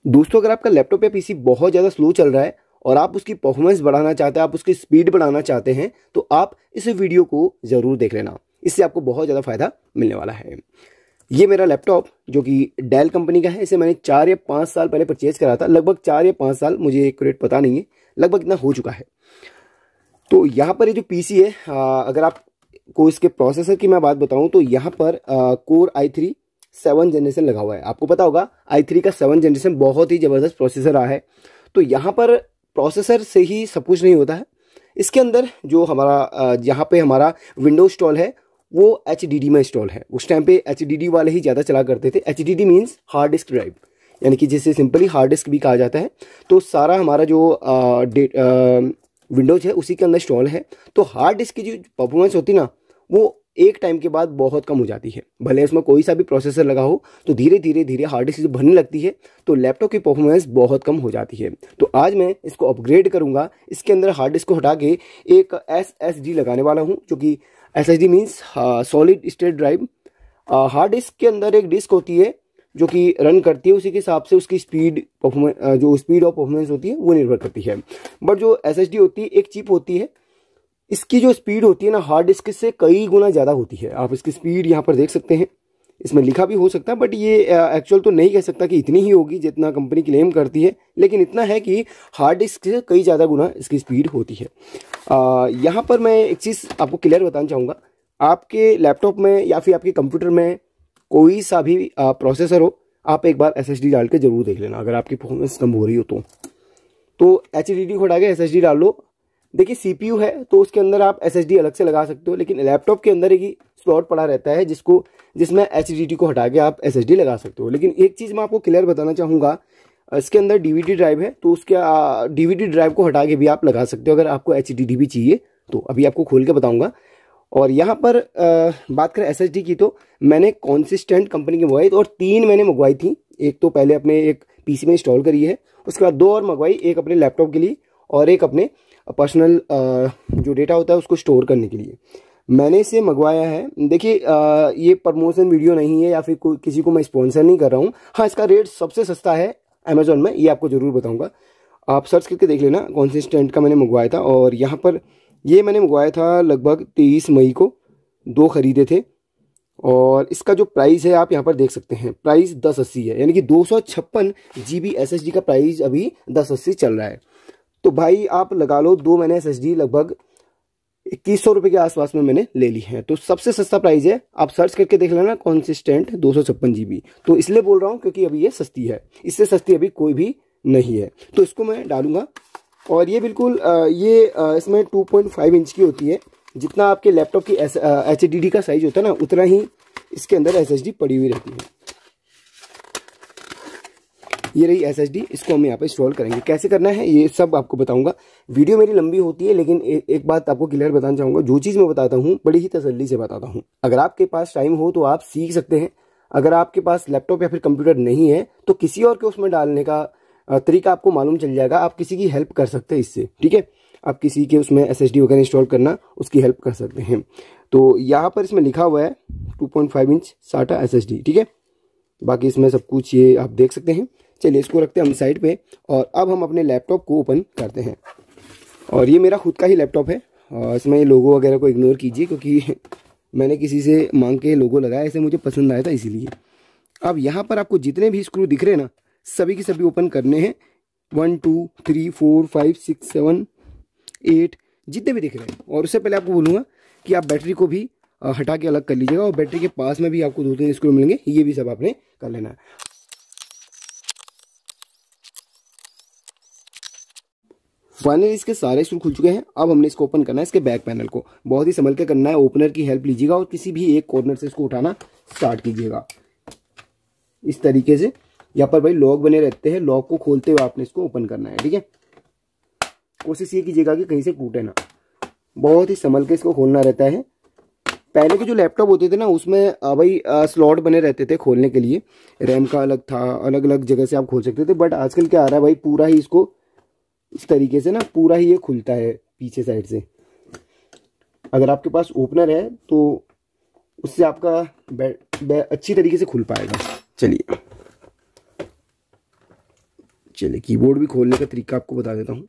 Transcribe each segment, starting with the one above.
दोस्तों, अगर आपका लैपटॉप या पीसी बहुत ज़्यादा स्लो चल रहा है और आप उसकी परफॉर्मेंस बढ़ाना चाहते हैं, आप उसकी स्पीड बढ़ाना चाहते हैं, तो आप इस वीडियो को ज़रूर देख लेना। इससे आपको बहुत ज़्यादा फ़ायदा मिलने वाला है। ये मेरा लैपटॉप जो कि डेल कंपनी का है, इसे मैंने 4 या 5 साल पहले परचेज़ करा था। लगभग 4 या 5 साल, मुझे एक्यूरेट पता नहीं है, लगभग इतना हो चुका है। तो यहाँ पर ये जो पीसी है, अगर आपको इसके प्रोसेसर की मैं बात बताऊँ तो यहाँ पर कोर i3 7 जनरेशन लगा हुआ है। आपको पता होगा i3 का 7 जनरेशन बहुत ही ज़बरदस्त प्रोसेसर रहा है। तो यहाँ पर प्रोसेसर से ही सब कुछ नहीं होता है। इसके अंदर जो हमारा यहाँ पे हमारा विंडो इंस्टॉल है वो HDD में इंस्टॉल है। उस टाइम पे HDD वाले ही ज़्यादा चला करते थे। HDD means hard disk drive, यानी कि जिसे सिंपली हार्ड डिस्क भी कहा जाता है। तो सारा हमारा जो विंडोज़ है उसी के अंदर इंस्टॉल है। तो हार्ड डिस्क की जो परफॉर्मेंस होती है ना, वो एक टाइम के बाद बहुत कम हो जाती है। भले इसमें कोई सा भी प्रोसेसर लगा हो, तो धीरे धीरे हार्ड डिस्क भरने लगती है, तो लैपटॉप की परफॉर्मेंस बहुत कम हो जाती है। तो आज मैं इसको अपग्रेड करूंगा। इसके अंदर हार्ड डिस्क को हटा के एक SSD लगाने वाला हूं, जो कि SSD means solid state drive. Hard disk के अंदर एक डिस्क होती है जो कि रन करती है, उसी के हिसाब से उसकी स्पीड परफॉर्मेंस, जो स्पीड ऑफ परफॉर्मेंस होती है वो निर्भर करती है। बट जो SSD होती है एक चिप होती है, इसकी जो स्पीड होती है ना हार्ड डिस्क से कई गुना ज़्यादा होती है। आप इसकी स्पीड यहाँ पर देख सकते हैं, इसमें लिखा भी हो सकता है, बट ये एक्चुअल तो नहीं कह सकता कि इतनी ही होगी जितना कंपनी क्लेम करती है, लेकिन इतना है कि हार्ड डिस्क से कई ज़्यादा गुना इसकी स्पीड होती है। यहाँ पर मैं एक चीज़ आपको क्लियर बताना चाहूँगा। आपके लैपटॉप में या फिर आपके कंप्यूटर में कोई सा भी प्रोसेसर हो, आप एक बार SSD डाल के ज़रूर देख लेना, अगर आपकी परफॉर्मेंस कम हो रही हो तो HDD को हटा के SSD डाल लो। देखिए CPU है तो उसके अंदर आप SSD अलग से लगा सकते हो, लेकिन लैपटॉप के अंदर एक ही स्लॉट पड़ा रहता है जिसमें HDD को हटा के आप SSD लगा सकते हो। लेकिन एक चीज़ मैं आपको क्लियर बताना चाहूँगा, इसके अंदर DVD ड्राइव है, तो उसके DVD ड्राइव को हटा के भी आप लगा सकते हो अगर आपको HDD भी चाहिए तो। अभी आपको खोल के बताऊँगा। और यहाँ पर बात करें SSD की, तो मैंने कॉन्सिस्टेंट कंपनी की मंगवाई, और 3 मैंने मंगवाई थी। एक तो पहले अपने एक PC में इंस्टॉल करी है, उसके बाद 2 और मंगवाई, एक अपने लैपटॉप के लिए और एक अपने पर्सनल जो डेटा होता है उसको स्टोर करने के लिए मैंने इसे मंगवाया है। देखिए ये प्रमोशन वीडियो नहीं है या फिर किसी को मैं स्पॉन्सर नहीं कर रहा हूँ। हाँ, इसका रेट सबसे सस्ता है अमेजोन में, ये आपको ज़रूर बताऊँगा। आप सर्च करके देख लेना, कॉन्सिस्टेंट का मैंने मंगवाया था। और यहाँ पर ये मैंने मंगवाया था लगभग 23 मई को, 2 खरीदे थे। और इसका जो प्राइस है आप यहाँ पर देख सकते हैं, प्राइस 1080 है, यानी कि 256 GB SSD का प्राइस अभी 1080 चल रहा है। तो भाई आप लगा लो, 2 मैंने SSD लगभग 2100 रुपये के आसपास में मैंने ले ली है। तो सबसे सस्ता प्राइस है, आप सर्च करके देख लेना, कॉन्सिस्टेंट 256 GB। तो इसलिए बोल रहा हूँ क्योंकि अभी ये सस्ती है, इससे सस्ती अभी कोई भी नहीं है। तो इसको मैं डालूंगा। और ये बिल्कुल इसमें 2.5 इंच की होती है। जितना आपके लैपटॉप की HDD का साइज होता है ना, उतना ही इसके अंदर SSD पड़ी हुई रहती है। ये रही SSD, इसको हम यहाँ पे इंस्टॉल करेंगे। कैसे करना है ये सब आपको बताऊंगा। वीडियो मेरी लंबी होती है, लेकिन एक बात आपको क्लियर बताना चाहूँगा, जो चीज़ मैं बताता हूँ बड़ी ही तसल्ली से बताता हूँ। अगर आपके पास टाइम हो तो आप सीख सकते हैं। अगर आपके पास लैपटॉप या फिर कंप्यूटर नहीं है तो किसी और के उसमें डालने का तरीका आपको मालूम चल जाएगा। आप किसी की हेल्प कर सकते हैं इससे, ठीक है। आप किसी के उसमें SSD वगैरह इंस्टॉल करना, उसकी हेल्प कर सकते हैं। तो यहाँ पर इसमें लिखा हुआ है 2.5 इंच SATA SSD, ठीक है। बाकी इसमें सब कुछ ये आप देख सकते हैं। चलिए इसको रखते हैं हम साइड पे, और अब हम अपने लैपटॉप को ओपन करते हैं। और ये मेरा खुद का ही लैपटॉप है, इसमें लोगो वगैरह को इग्नोर कीजिए, क्योंकि मैंने किसी से मांग के लोगो लगाया, ऐसे मुझे पसंद आया था इसीलिए। अब यहाँ पर आपको जितने भी स्क्रू दिख रहे हैं ना, सभी के सभी ओपन करने हैं। 1 2 3 4 5 6 7 8 जितने भी दिख रहे हैं। और उससे पहले आपको बोलूँगा कि आप बैटरी को भी हटा के अलग कर लीजिएगा, और बैटरी के पास में भी आपको 2-3 स्क्रू मिलेंगे, ये भी सब आपने कर लेना है। फाइनली इसके सारे स्क्रू खुल चुके हैं। अब हमने इसको ओपन करना है, इसके बैक पैनल को बहुत ही संभल के करना है। ओपनर की हेल्प लीजिएगा और किसी भी एक कॉर्नर से इसको उठाना स्टार्ट कीजिएगा इस तरीके से। यहाँ पर भाई लॉक बने रहते हैं, लॉक को खोलते हुए आपने इसको ओपन करना है, ठीक है। कोशिश ये कीजिएगा कि कहीं से टूटे ना, बहुत ही संभल के इसको खोलना रहता है। पहले के जो लैपटॉप होते थे ना, उसमें भाई स्लॉट बने रहते थे खोलने के लिए, रैम का अलग था, अलग अलग जगह से आप खोल सकते थे। बट आजकल क्या आ रहा है भाई, पूरा ही इसको इस तरीके से ना पूरा ही ये खुलता है पीछे साइड से। अगर आपके पास ओपनर है तो उससे आपका अच्छी तरीके से खुल पाएगा। चलिए चलिए कीबोर्ड भी खोलने का तरीका आपको बता देता हूँ।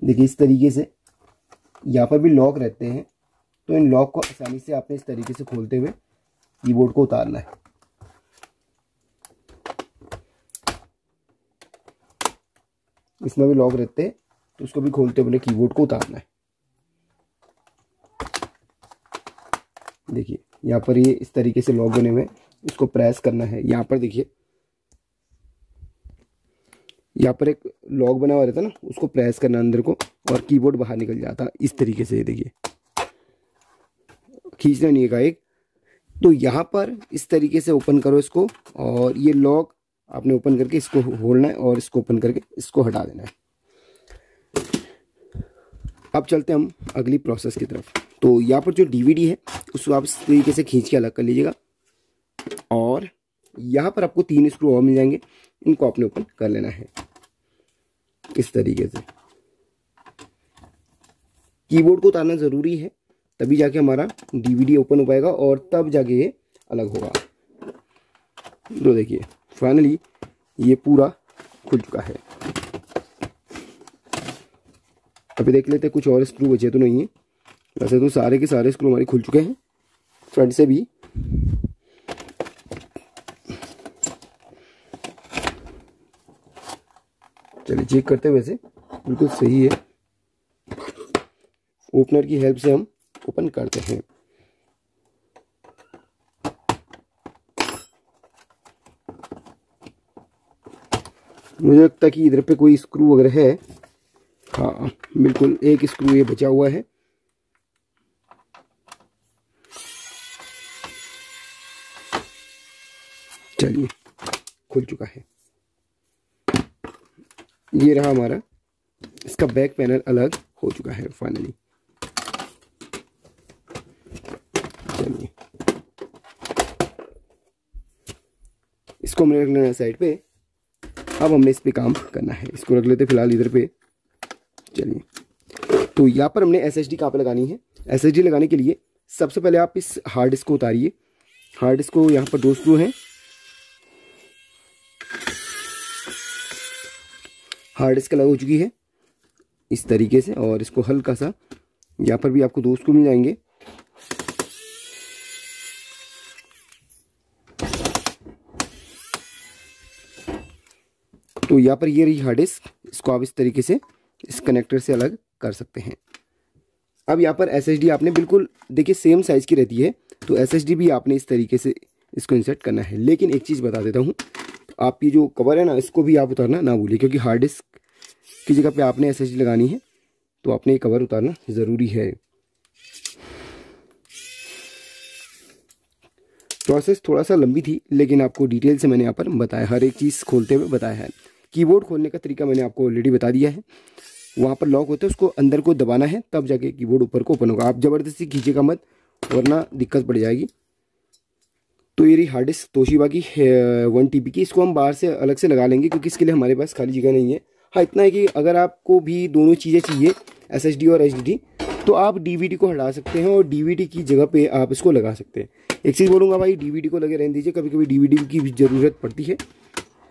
देखिए इस तरीके से यहाँ पर भी लॉक रहते हैं, तो इन लॉक को आसानी से आपने इस तरीके से खोलते हुए कीबोर्ड को उतारना है। इसमें भी लॉक रहते हैं, तो उसको भी खोलते हुए कीबोर्ड को उतारना है। देखिए यहाँ पर ये इस तरीके से लॉक बने हुए, इसको प्रेस करना है। यहाँ पर देखिए यहाँ पर एक लॉक बना हुआ रहता है ना, उसको प्रेस करना अंदर को और कीबोर्ड बाहर निकल जाता इस तरीके से। देखिए खींचना नहीं है एक, तो यहाँ पर इस तरीके से ओपन करो इसको, और ये लॉक आपने ओपन करके इसको खोलना है और इसको ओपन करके इसको हटा देना है। अब चलते हैं हम अगली प्रोसेस की तरफ। तो यहाँ पर जो डीवीडी है उसको आप इस तरीके से खींच के अलग कर लीजिएगा, और यहाँ पर आपको 3 स्क्रू और मिल जाएंगे, इनको आपने ओपन कर लेना है इस तरीके से। कीबोर्ड को उतारना ज़रूरी है, तभी जाके हमारा डीवीडी ओपन हो पाएगा और तब जाके ये अलग होगा। तो देखिए फाइनली ये पूरा खुल चुका है। अभी देख लेते हैं कुछ और स्क्रू बचे तो नहीं है। वैसे तो सारे के सारे स्क्रू हमारे खुल चुके हैं, फ्रंट से भी। चलिए चेक करते हैं, वैसे बिल्कुल सही है। ओपनर की हेल्प से हम ओपन करते हैं। मुझे लगता है कि इधर पे कोई स्क्रू वगैरह है। हाँ बिल्कुल, एक स्क्रू ये बचा हुआ है। चलिए खुल चुका है। ये रहा हमारा, इसका बैक पैनल अलग हो चुका है फाइनली। चलिए इसको हमने रख लेना है साइड पे। अब हमने इस पे काम करना है, इसको रख लेते फिलहाल इधर पे। चलिए तो यहाँ पर हमने एसएसडी कहाँ पे लगानी है। एसएसडी लगाने के लिए सबसे पहले आप इस हार्ड डिस्क को उतारिए। हार्ड डिस्क को यहाँ पर 2 स्क्रू हैं। हार्ड डिस्क अलग हो चुकी है इस तरीके से, और इसको हल्का सा यहाँ पर भी आपको 2 स्क्रू मिल जाएंगे। तो यहाँ पर ये रही हार्ड डिस्क, इसको आप इस तरीके से इस कनेक्टर से अलग कर सकते हैं। अब यहाँ पर एसएसडी आपने बिल्कुल देखिए सेम साइज़ की रहती है, तो एसएसडी भी आपने इस तरीके से इसको इंसर्ट करना है। लेकिन एक चीज़ बता देता हूँ, आप ये जो कवर है ना, इसको भी आप उतारना ना भूलिए, क्योंकि हार्ड डिस्क की जगह पे आपने एसएसडी लगानी है, तो आपने ये कवर उतारना ज़रूरी है। प्रोसेस थोड़ा सा लंबी थी, लेकिन आपको डिटेल से मैंने यहाँ पर बताया, हर एक चीज़ खोलते हुए बताया है। कीबोर्ड खोलने का तरीका मैंने आपको ऑलरेडी बता दिया है। वहाँ पर लॉक होता है, उसको अंदर को दबाना है, तब जाके कीबोर्ड ऊपर को ओपन होगा। आप ज़बरदस्ती खींचेगा मत, वरना दिक्कत पड़ जाएगी। तो ये रही हार्ड डिस्क तोशिबा की 1 TB की। इसको हम बाहर से अलग से लगा लेंगे, क्योंकि इसके लिए हमारे पास खाली जगह नहीं है। हाँ इतना है कि अगर आपको भी दोनों चीज़ें चाहिए, SSD और HDD, तो आप DVD को हटा सकते हैं और DVD की जगह पे आप इसको लगा सकते हैं। एक चीज़ बोलूँगा भाई, DVD को लगे रहने दीजिए, कभी कभी DVD की भी ज़रूरत पड़ती है,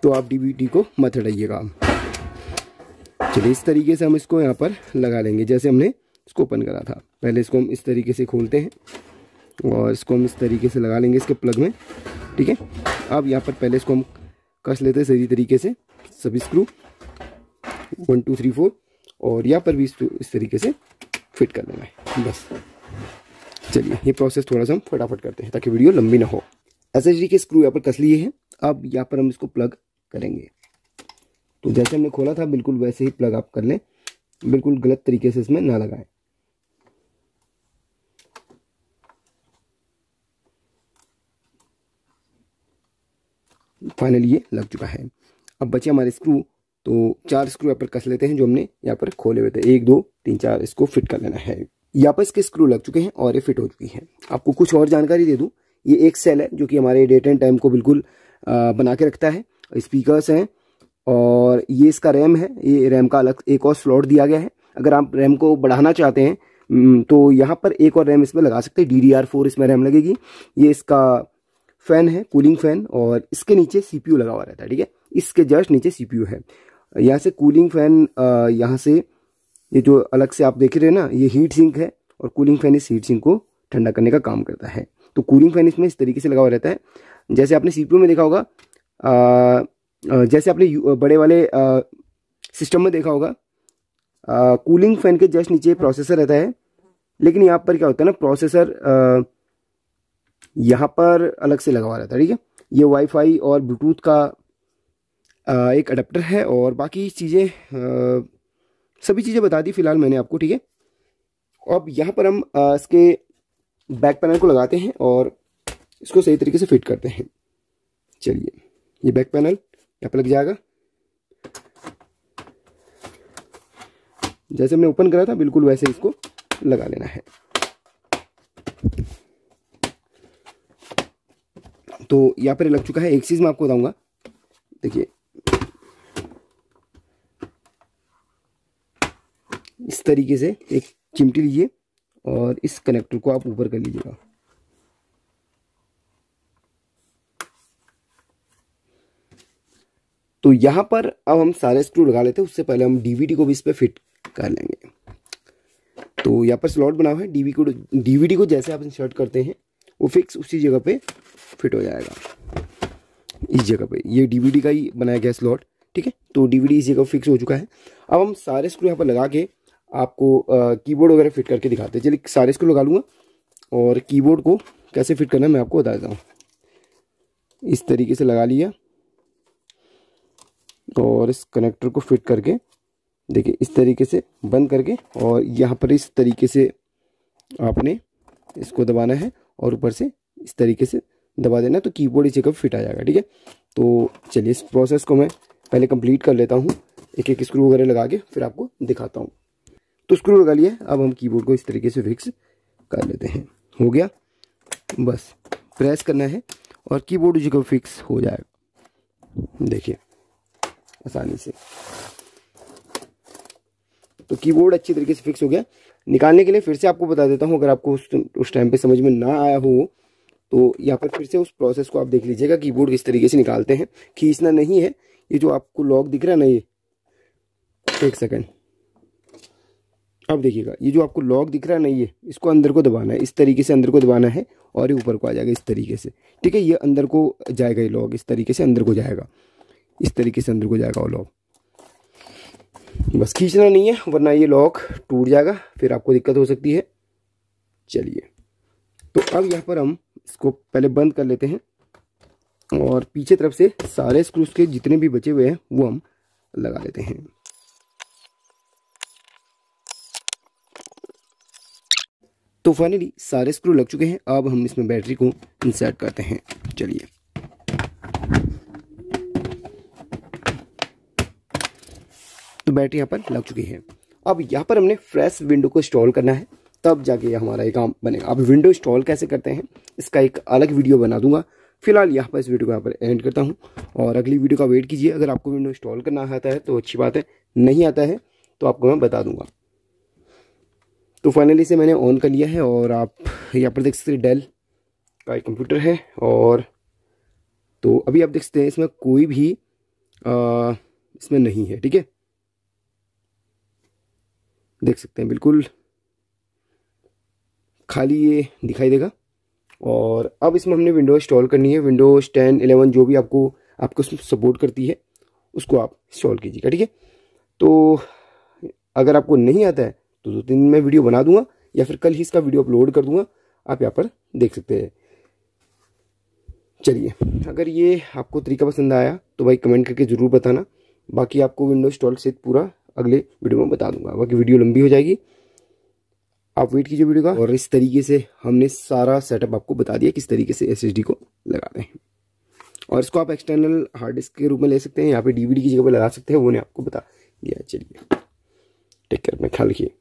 तो आप DVD को मत हटाइएगा। चलिए इस तरीके से हम इसको यहाँ पर लगा लेंगे, जैसे हमने इसको ओपन करा था। पहले इसको हम इस तरीके से खोलते हैं और इसको हम इस तरीके से लगा लेंगे इसके प्लग में, ठीक है। अब यहाँ पर पहले इसको हम कस लेते हैं सही तरीके से, सभी स्क्रू 1 2 3 4, और यहाँ पर भी इस तरीके से फिट कर लेना है बस। चलिए ये प्रोसेस थोड़ा सा हम फटाफट करते हैं ताकि वीडियो लंबी ना हो। SSD के स्क्रू यहाँ पर कस लिए हैं। अब यहाँ पर हम इसको प्लग करेंगे। तो जैसे हमने खोला था बिल्कुल वैसे ही प्लग आप कर लें, बिल्कुल गलत तरीके से इसमें ना लगाएं। फाइनली ये लग चुका है। अब बचे हमारे स्क्रू, तो 4 स्क्रू यहाँ पर कस लेते हैं जो हमने यहाँ पर खोले हुए थे। 1 2 3 4 इसको फिट कर लेना है। यहाँ पर इसके स्क्रू लग चुके हैं और ये फिट हो चुकी है। आपको कुछ और जानकारी दे दूँ, ये एक सेल है जो कि हमारे डेट एंड टाइम को बिल्कुल बना के रखता है। स्पीकर्स हैं और ये इसका रैम है। ये रैम का अलग एक और स्लॉट दिया गया है। अगर आप रैम को बढ़ाना चाहते हैं तो यहाँ पर एक और रैम इसमें लगा सकते हैं। DDR4 इसमें रैम लगेगी। ये इसका फैन है, कूलिंग फैन, और इसके नीचे सीपीयू लगा हुआ रहता है, ठीक है। इसके जस्ट नीचे सीपीयू है। यहाँ से कूलिंग फैन, यहाँ से ये जो अलग से आप देख रहे हैं ना, ये हीट सिंक है, और कूलिंग फैन इस हीट सिंक को ठंडा करने का काम करता है। तो कूलिंग फैन इसमें इस तरीके से लगा हुआ रहता है। जैसे आपने सीपीयू में देखा होगा, जैसे आपने बड़े वाले सिस्टम में देखा होगा, कूलिंग फैन के जस्ट नीचे प्रोसेसर रहता है। लेकिन यहाँ पर क्या होता है ना, प्रोसेसर यहाँ पर अलग से लगा हुआ रहता है, ठीक है। ये वाईफाई और ब्लूटूथ का एक अडेप्टर है, और बाकी चीज़ें, सभी चीज़ें बता दी फिलहाल मैंने आपको, ठीक है। अब यहाँ पर हम इसके बैक पैनल को लगाते हैं और इसको सही तरीके से फिट करते हैं। चलिए, ये बैक पैनल यहाँ पर लग जाएगा। जैसे हमने ओपन करा था बिल्कुल वैसे इसको लगा लेना है। तो यहाँ पर लग चुका है। एक चीज़ मैं आपको बताऊंगा, देखिए इस तरीके से एक चिमटी लीजिए और इस कनेक्टर को आप ऊपर कर लीजिएगा। तो यहाँ पर अब हम सारे स्क्रू लगा लेते हैं। उससे पहले हम डीवीडी को भी इस पर फिट कर लेंगे। तो यहाँ पर स्लॉट बना हुआ है, डीवीडी को जैसे आप इंसर्ट करते हैं वो फिक्स उसी जगह पे फिट हो जाएगा, इस जगह पे। ये डीवीडी का ही बनाया गया स्लॉट, ठीक है। तो डीवीडी इस जगह फिक्स हो चुका है। अब हम सारे स्क्रू यहाँ पर लगा के आपको कीबोर्ड वगैरह फिट करके दिखाते हैं। चलिए सारे स्क्रू लगा लूँगा, और कीबोर्ड को कैसे फिट करना है मैं आपको बता देता हूँ। इस तरीके से लगा लिया, और इस कनेक्टर को फिट करके देखिए इस तरीके से बंद करके, और यहाँ पर इस तरीके से आपने इसको दबाना है, और ऊपर से इस तरीके से दबा देना, तो कीबोर्ड इस जगह फिट आ जाएगा, ठीक है। तो चलिए इस प्रोसेस को मैं पहले कंप्लीट कर लेता हूँ, एक एक स्क्रू वगैरह लगा के फिर आपको दिखाता हूँ। तो स्क्रू लगा लिया, अब हम कीबोर्ड को इस तरीके से फिक्स कर लेते हैं। हो गया, बस प्रेस करना है और कीबोर्ड जगह फिक्स हो जाएगा, देखिए आसानी से। तो कीबोर्ड अच्छी तरीके से फिक्स हो गया। निकालने के लिए फिर से आपको बता देता हूँ, अगर आपको उस टाइम पे समझ में ना आया हो तो यहाँ पर फिर से उस प्रोसेस को आप देख लीजिएगा। कीबोर्ड किस तरीके से निकालते हैं, खींचना नहीं है। ये जो आपको लॉक दिख रहा है ना, ये एक सेकंड, अब देखिएगा, ये जो आपको लॉक दिख रहा है ना, ये इसको अंदर को दबाना है, इस तरीके से अंदर को दबाना है, और ये ऊपर को आ जाएगा इस तरीके से, ठीक है। ये अंदर को जाएगा, ये लॉक इस तरीके से अंदर को जाएगा, इस तरीके से अंदर को जाएगा वो लॉक। बस खींचना नहीं है, वरना ये लॉक टूट जाएगा, फिर आपको दिक्कत हो सकती है। चलिए, तो अब यहाँ पर हम इसको पहले बंद कर लेते हैं, और पीछे तरफ से सारे स्क्रूज के जितने भी बचे हुए हैं वो हम लगा लेते हैं। तो फाइनली सारे स्क्रू लग चुके हैं। अब हम इसमें बैटरी को इंसर्ट करते हैं। चलिए, तो बैटरी यहाँ पर लग चुकी है। अब यहाँ पर हमने फ्रेश विंडो को इंस्टॉल करना है, तब जाके हमारा ये काम बनेगा। अब विंडो इंस्टॉल कैसे करते हैं इसका एक अलग वीडियो बना दूंगा। फिलहाल यहाँ पर इस वीडियो को यहाँ पर एंड करता हूँ, और अगली वीडियो का वेट कीजिए। अगर आपको विंडो इंस्टॉल करना आता है तो अच्छी बात है, नहीं आता है तो आपको मैं बता दूंगा। तो फाइनली से मैंने ऑन कर लिया है, और आप यहाँ पर देख सकते हैं डेल का एक कंप्यूटर है। और तो अभी आप देख सकते हैं इसमें कोई भी इसमें नहीं है, ठीक है, देख सकते हैं बिल्कुल खाली ये दिखाई देगा। और अब इसमें हमने विंडोज इंस्टॉल करनी है। विंडोज 10, 11 जो भी आपको सपोर्ट करती है उसको आप इंस्टॉल कीजिएगा, ठीक है। तो अगर आपको नहीं आता है तो 2-3 दिन में वीडियो बना दूंगा, या फिर कल ही इसका वीडियो अपलोड कर दूंगा, आप यहाँ पर देख सकते हैं। चलिए, अगर ये आपको तरीका पसंद आया तो भाई कमेंट करके ज़रूर बताना। बाकी आपको विंडोज इंस्टॉल से पूरा अगले वीडियो में बता दूंगा, बाकी वीडियो लंबी हो जाएगी, आप वेट कीजिए वीडियो का। और इस तरीके से हमने सारा सेटअप आपको बता दिया किस तरीके से SSD को लगाते हैं, और इसको आप एक्सटर्नल हार्ड डिस्क के रूप में ले सकते हैं, यहाँ पे DVD की जगह पे लगा सकते हैं, वो ने आपको बता दिया। चलिए, टेक केयर, अपना ख्याल रखिए।